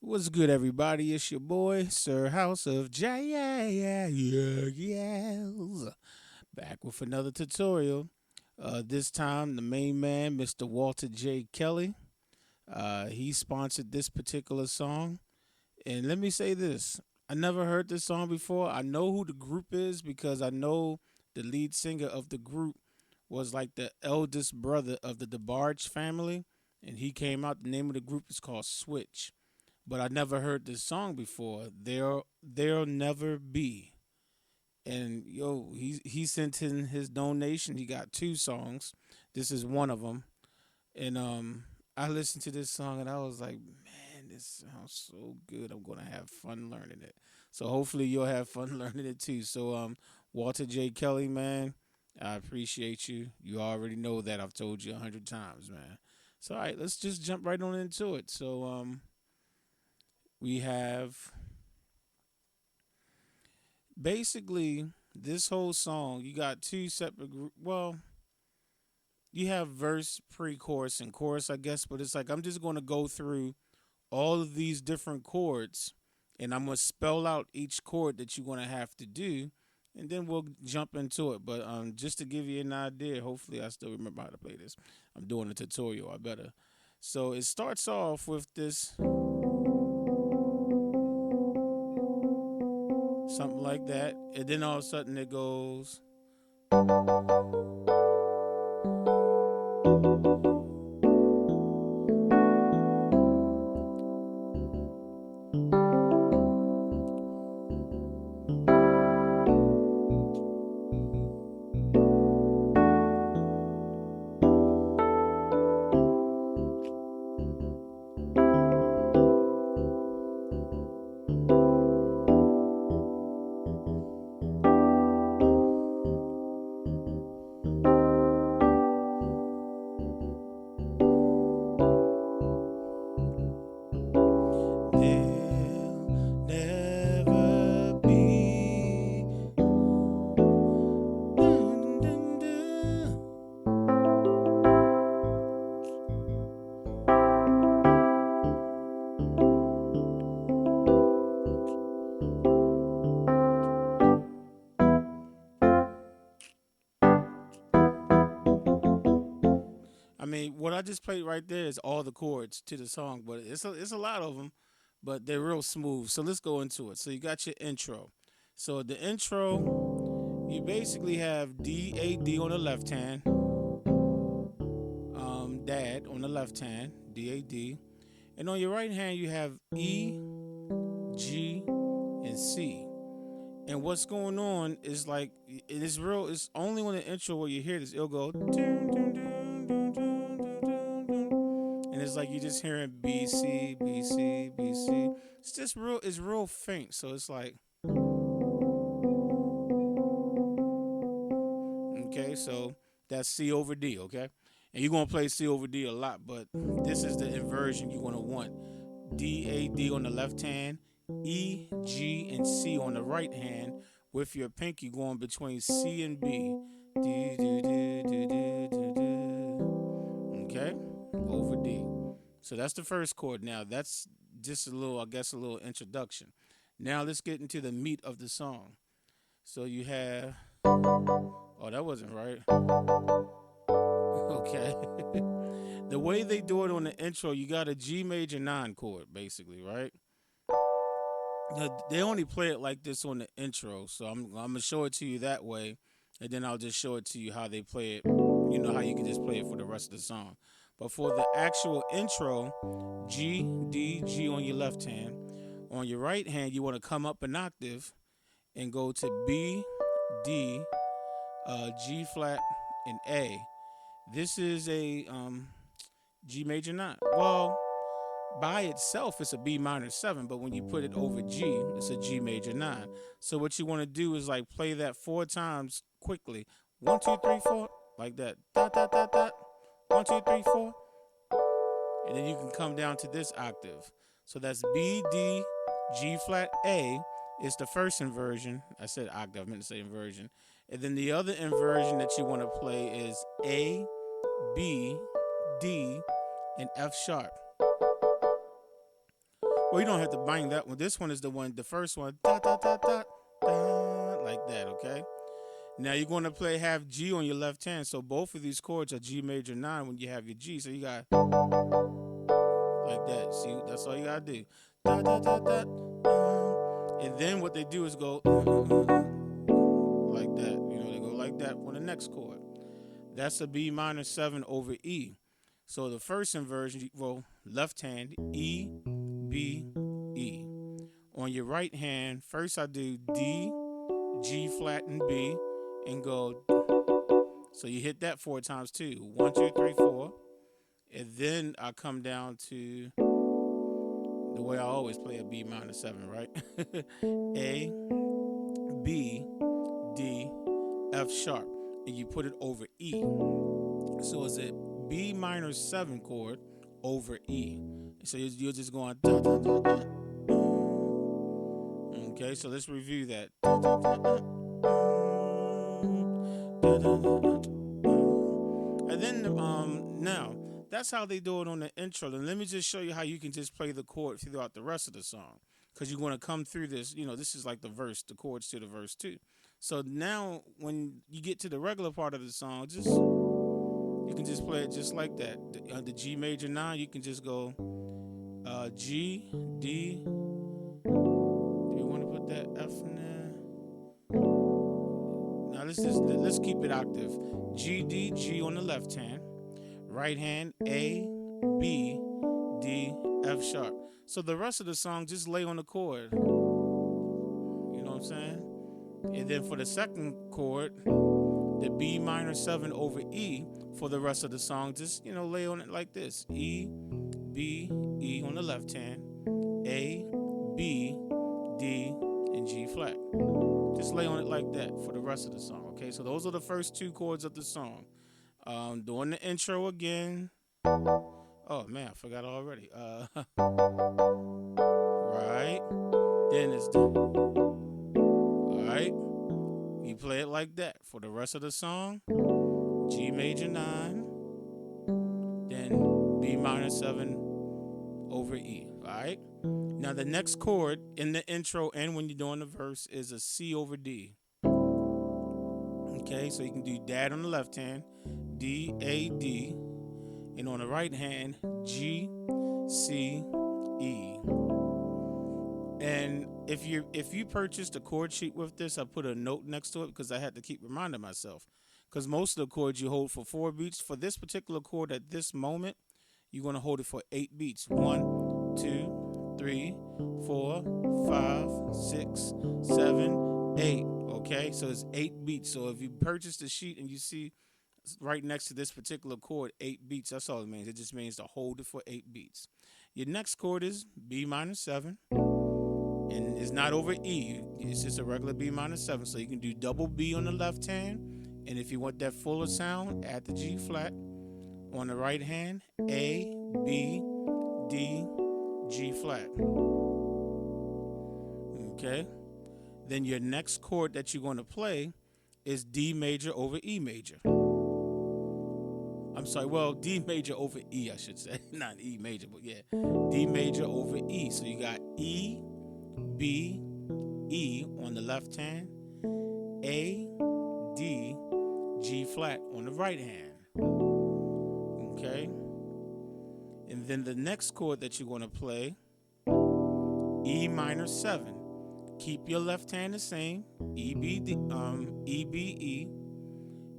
What's good, everybody? It's your boy, Sir House of Jazz, back with another tutorial. This time, the main man, Mr. Walter J. Kelly, he sponsored this particular song. And let me say this: I never heard this song before. I know who the group is because I know the lead singer of the group was like the eldest brother of the DeBarge family, and he came out. The name of the group is called Switch, but I never heard this song before. There'll never be. And he sent in his donation. He got two songs. This is one of them. And I listened to this song and I was like, man, this sounds so good. I'm gonna have fun learning it. So hopefully you'll have fun learning it too. So Walter J. Kelly, man, I appreciate you. You already know that. I've told you 100 times, man. So all right, let's just jump right on into it. So we have basically this whole song. You got two separate group. Well, you have verse, pre-chorus, and chorus, I guess. But it's like I'm just going to go through all of these different chords, and I'm going to spell out each chord that you're going to have to do, and then we'll jump into it. But just to give you an idea, hopefully I still remember how to play this. I'm doing a tutorial. I better. So it starts off with this. Something like that, and then all of a sudden it goes. There'll never be. Dun, dun, dun. I mean, what I just played right there is all the chords to the song, but it's a lot of them, but they're real smooth. So let's go into it. So you got your intro. So the intro, you basically have D A D on the left hand, Dad on the left hand, D A D, and on your right hand you have E, G, and C. And what's going on is like it is real. It's only on the intro where you hear this. It'll go, dun, dun, dun, dun, dun, dun, dun, dun. And it's like you're just hearing B C B C B C. It's just real. It's real faint. So it's like okay. So that's C over D. Okay, and you're gonna play C over D a lot, but this is the inversion you're gonna want. D A D on the left hand, E G and C on the right hand, with your pinky going between C and B. Do, do, do, do, do, do, do. Okay, over D. So that's the first chord. Now that's just a little, I guess, a little introduction. Now let's get into the meat of the song. So you have, oh, that wasn't right. Okay. The way they do it on the intro, you got a G major 9 chord, basically, right? They only play it like this on the intro, so I'm gonna show it to you that way, and then I'll just show it to you how they play it. You know how you can just play it for the rest of the song. But for the actual intro, G D G on your left hand. On your right hand, you want to come up an octave and go to B D G flat and A. This is a G major 9. Well, by itself it's a B minor 7, but when you put it over G, it's a G major 9. So what you want to do is like play that 4 times quickly. 1, 2, 3, 4, like that. Dot dot dot dot. 1, 2, 3, 4, and then you can come down to this octave. So that's B D G flat A is the first inversion. I said octave, I meant to say inversion. And then the other inversion that you want to play is A, B, D, and F sharp. Well, you don't have to bang that one. This one is the first one, da da da da da, like that. Okay. Now you're going to have G on your left hand, so both of these chords are G major 9 when you have your G. So you got like that. See, that's all you gotta do. Da, da, da, da, and then what they do is go like that. You know, they go like that on the next chord. That's a B minor 7 over E. So the first inversion, you roll left hand E, B, E. On your right hand, first I do D, G flat, and B, and go. So you hit that 4 times too. 1, 2, 3, 4. And then I come down to the way I always play a B minor 7, right? A, B, D, F sharp. And you put it over E. So it's a B minor 7 chord over E. So you're just going da, da, da, da. Okay, so let's review that. Da, da, da, da. Da, da, da, da. And then now that's how they do it on the intro. And let me just show you how you can just play the chord throughout the rest of the song, because you're going to come through this. You know, this is like the verse, the chords to the verse too. So now when you get to the regular part of the song, you can just play it just like that. The G major 9, you can just go G, D. Do you want to put that F in there? Now let's keep it octave. G, D, G on the left hand. Right hand A, B, D, F sharp. So the rest of the song just lay on the chord. You know what I'm saying? And then for the second chord, the B minor 7 over E, for the rest of the song, just lay on it like this. E, B, E on the left hand, A, B, D, and G flat. Just lay on it like that for the rest of the song. Okay, so those are the first 2 chords of the song. Doing the intro again. Oh man, I forgot already. Right. Then it's done. Alright. You play it like that for the rest of the song. G major 9. Then B minor 7 over E. Alright. Now the next chord in the intro and when you're doing the verse is a C over D. Okay, so you can do that on the left hand, D, A, D, and on the right hand, G, C, E. And if you purchased a chord sheet with this, I put a note next to it because I had to keep reminding myself. Because most of the chords you hold for 4 beats. For this particular chord at this moment, you're going to hold it for 8 beats. 1, 2, 3, 4, 5, 6, 7, 8. Okay, so it's 8 beats. So if you purchase the sheet and you see right next to this particular chord 8 beats, that's all it means. It just means to hold it for 8 beats. Your next chord is B minor 7, and it's not over E. It's just a regular B minor 7. So you can do double B on the left hand, and if you want that fuller sound, add the G flat. On the right hand, A, B, D, G flat. Okay. Then your next chord that you're going to play is D major over E major. I'm sorry, well, D major over E, I should say. Not E major, but yeah. D major over E. So you got E, B, E on the left hand, A, D, G flat on the right hand. Okay? And then the next chord that you're going to play, E minor 7. Keep your left hand the same, E, B, D, E, B, E.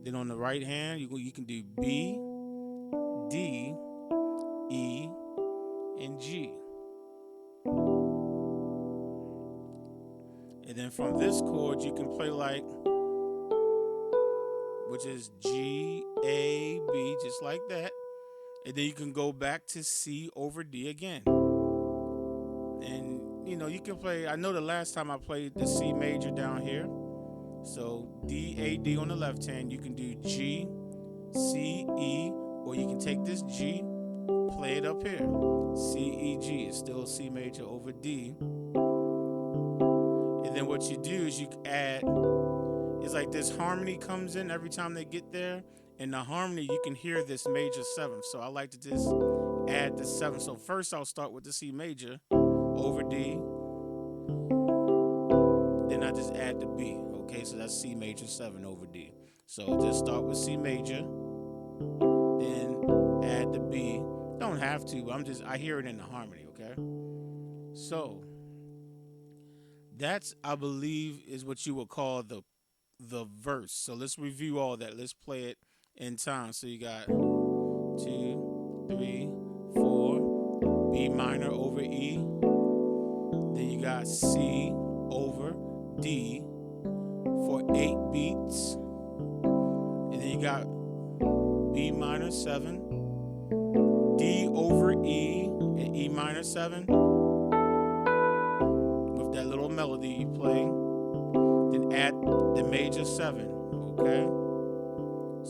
Then on the right hand, you can do B, D, E, and G. And then from this chord, you can play like, which is G, A, B, just like that. And then you can go back to C over D again. And, you can play, I know the last time I played the C major down here. So D, A, D on the left hand, you can do G, C, E, or you can take this G, play it up here. C, E, G is still C major over D. And then what you do is you add, it's like this harmony comes in every time they get there. In the harmony, you can hear this major 7. So I like to just add the 7. So first I'll start with the C major over D. Then I just add the B. Okay, so that's C major 7 over D. So just start with C major, then add the B. Don't have to, but I hear it in the harmony, okay? So that's, I believe, is what you would call the verse. So let's review all that. Let's play it in time. So you got 2, 3, 4, B minor over E. Then you got C over D for 8 beats. And then you got B minor 7, D over E, and E minor 7 with that little melody you play. Then add the major 7, okay?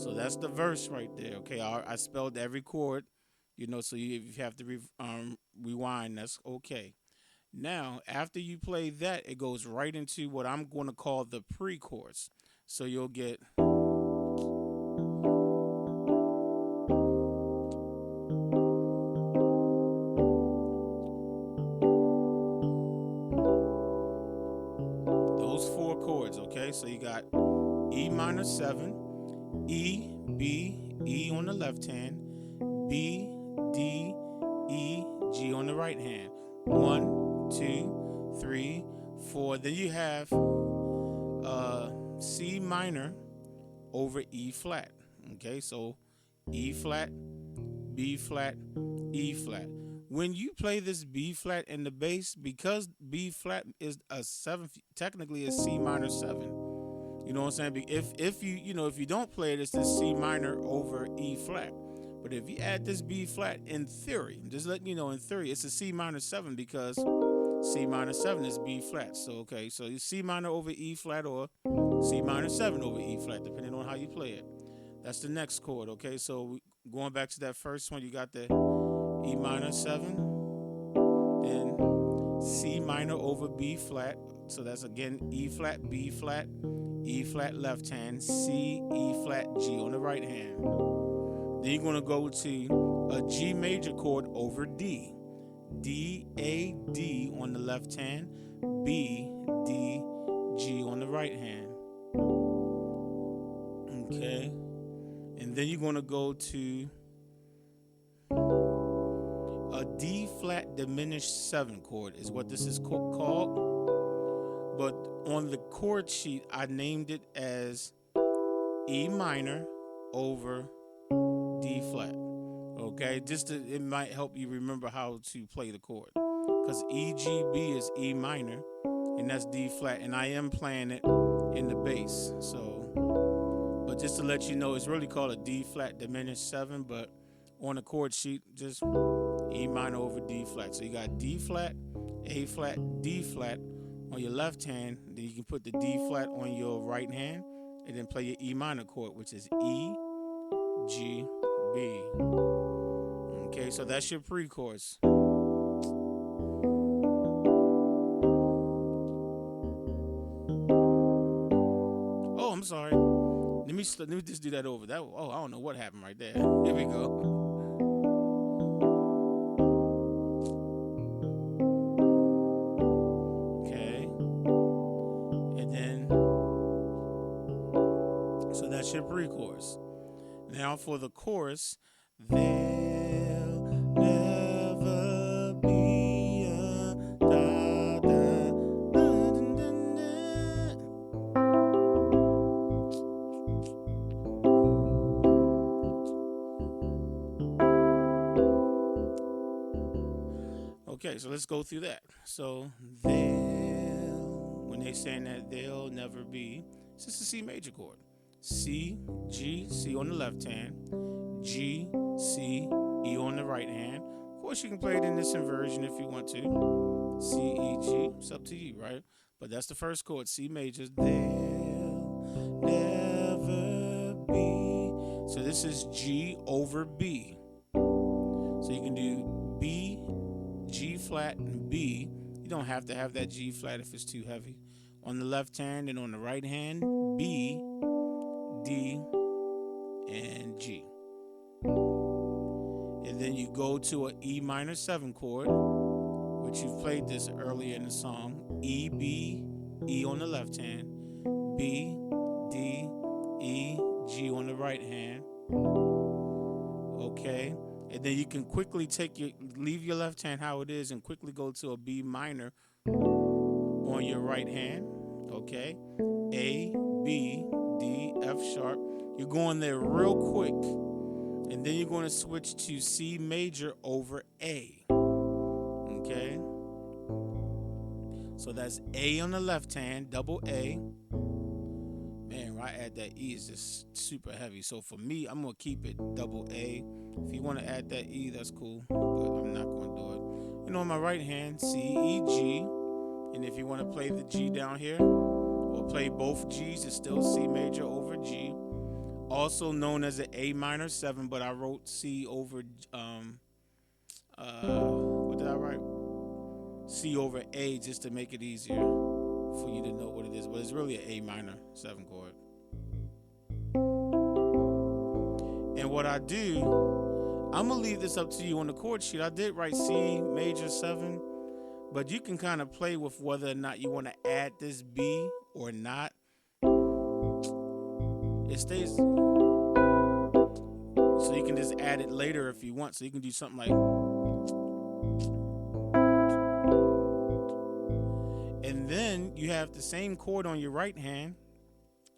So that's the verse right there, okay? I spelled every chord, so if you have to rewind, that's okay. Now, after you play that, it goes right into what I'm going to call the pre-chorus. So you'll get... those 4 chords, okay? So you got E minor 7, E, B, E on the left hand, B, D, E, G on the right hand. 1, 2, 3, 4. Then you have C minor over E flat. Okay, so E flat, B flat, E flat. When you play this B flat in the bass, because B flat is a 7th, technically it's C minor 7. You know what I'm saying? If you don't play it, it's this C minor over E flat. But if you add this B flat, in theory, I'm just letting you know, in theory, it's a C minor 7 because C minor 7 is B flat. So, okay, so it's C minor over E flat or C minor 7 over E flat, depending on how you play it. That's the next chord, okay? So going back to that first one, you got the E minor 7, then C minor over B flat. So that's again E flat, B flat, E flat left hand, C, E flat, G on the right hand. Then you're going to go to a G major chord over D. D, A, D on the left hand, B, D, G on the right hand. Okay. And then you're going to go to a D flat diminished 7 chord is what this is called. But on the chord sheet, I named it as E minor over D flat. Okay, it might help you remember how to play the chord. Because E, G, B is E minor, and that's D flat, and I am playing it in the bass. So, but just to let you know, it's really called a D flat diminished 7, but on the chord sheet, just E minor over D flat. So you got D flat, A flat, D flat on your left hand, then you can put the D flat on your right hand, and then play your E minor chord, which is E, G, B. Okay, so that's your pre-chorus. Oh, I'm sorry. Let me just do that over. I don't know what happened right there. Here we go. Okay. And then, so that's your pre-chorus. Now for the chorus, there'll never be a da da da da da. Okay, so let's go through that. So when they saying that there'll never be, it's just a C major chord. C, G, C on the left hand, G, C, E on the right hand. Of course, you can play it in this inversion if you want to. C, E, G. It's up to you, right? But that's the first chord, C major. There'll never be. So this is G over B. So you can do B, G flat, and B. You don't have to have that G flat if it's too heavy. On the left hand and on the right hand, B, D, and G. And then you go to an E minor 7 chord, but you've played this earlier in the song. E, B, E on the left hand, B, D, E, G on the right hand. Okay, and then you can quickly leave your left hand how it is and quickly go to a B minor on your right hand. Okay, A, B, D, F sharp. You're going there real quick, and then you're going to switch to C major over A. Okay, so that's A on the left hand, double A. Man, when I add that E, it's just super heavy. So for me, I'm going to keep it double A. If you want to add that E, that's cool, but I'm not going to do it. You know, on my right hand, C, E, G. And if you want to play the G down here, or play both G's, it's still C major over G. Also known as an A minor 7, but I wrote C over, what did I write? C over A, just to make it easier for you to know what it is. But it's really an A minor 7 chord. And what I do, I'm going to leave this up to you on the chord sheet. I did write C major 7, but you can kind of play with whether or not you want to add this B or not. It stays, so you can just add it later if you want. So you can do something like, and then you have the same chord on your right hand,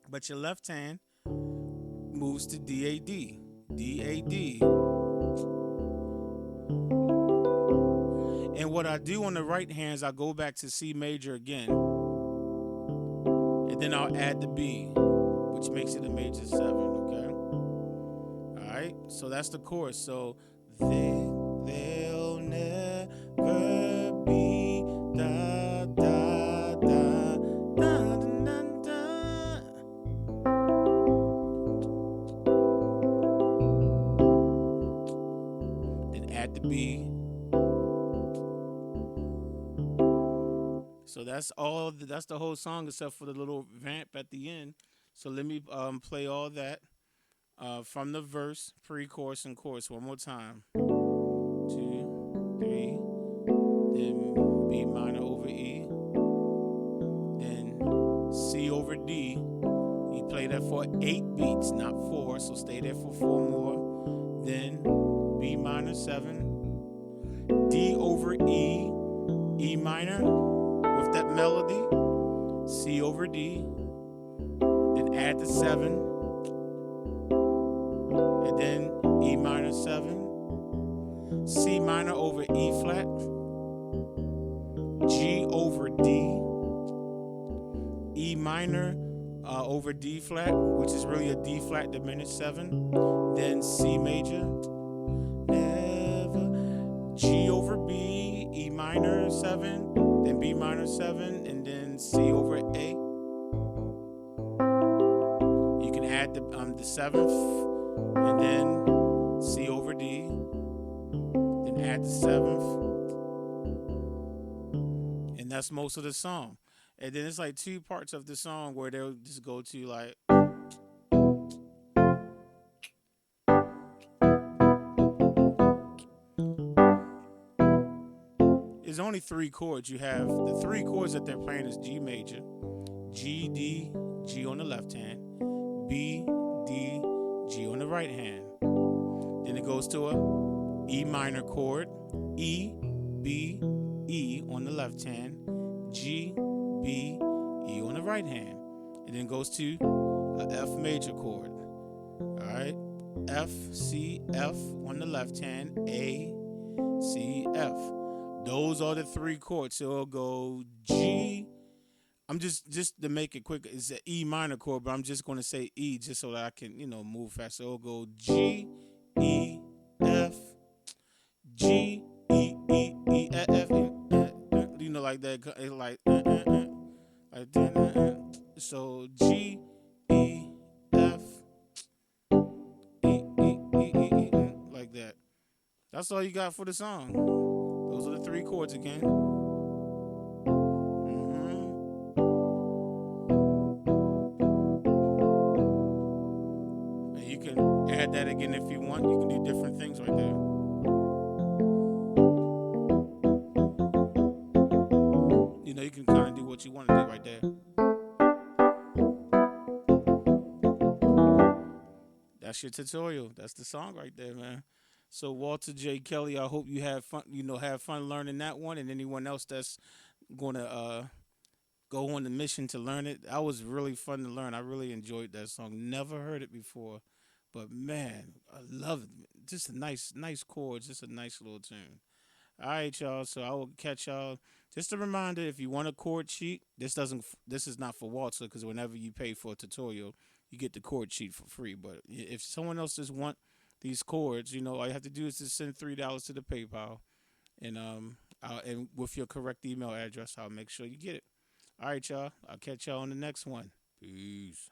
but your left hand moves to D-A-D. D-A-D. And what I do on the right hand is I go back to C major again, and then I'll add the B, which makes it a major 7, okay? All right, so that's the chorus. So they'll never be da da da da da da. Then add the B. So that's all. That's the whole song except for the little vamp at the end. So let me play all that from the verse, pre-chorus, and chorus one more time. 2, 3. Then B minor over E. Then C over D. You play that for 8 beats, not 4. So stay there for 4 more. Then B minor 7. D over E. E minor. With that melody, C over D, then add the 7, and then E minor 7, C minor over E flat, G over D, E minor over D flat, which is really a D flat diminished 7, then C major, never, G over B, E minor 7, then B minor 7, and then C over A. You can add the 7th, and then C over D, then add the 7th, and that's most of the song. And then it's like 2 parts of the song where they'll just go to like, there's only 3 chords. You have the 3 chords that they're playing is G major, G, D, G on the left hand, B, D, G on the right hand. Then it goes to a E minor chord, E, B, E on the left hand, G, B, E on the right hand. And then goes to a F major chord. All right, F, C, F on the left hand, A, C, F. Those are the 3 chords. So it'll go G. I'm just to make it quick. It's an E minor chord, but I'm just going to say E just so that I can, move fast. So it'll go G, E, F, G, E, E, E, F, like that. It's like that. So G, E, F, E, E, E, E, E, like that. That's all you got for the song. Those are the 3 chords again. And you can add that again if you want. You can do different things right there. You can kind of do what you want to do right there. That's your tutorial. That's the song right there, man. So Walter J. Kelly, I hope you have fun. Have fun learning that one, and anyone else that's going to go on the mission to learn it. That was really fun to learn. I really enjoyed that song. Never heard it before, but man, I love it. Just a nice chords. Just a nice little tune. All right, y'all. So I will catch y'all. Just a reminder: if you want a chord sheet, this doesn't. This is not for Walter because whenever you pay for a tutorial, you get the chord sheet for free. But if someone else just want these chords, all you have to do is just send $3 to the PayPal, and and with your correct email address, I'll make sure you get it. All right, y'all. I'll catch y'all on the next one. Peace.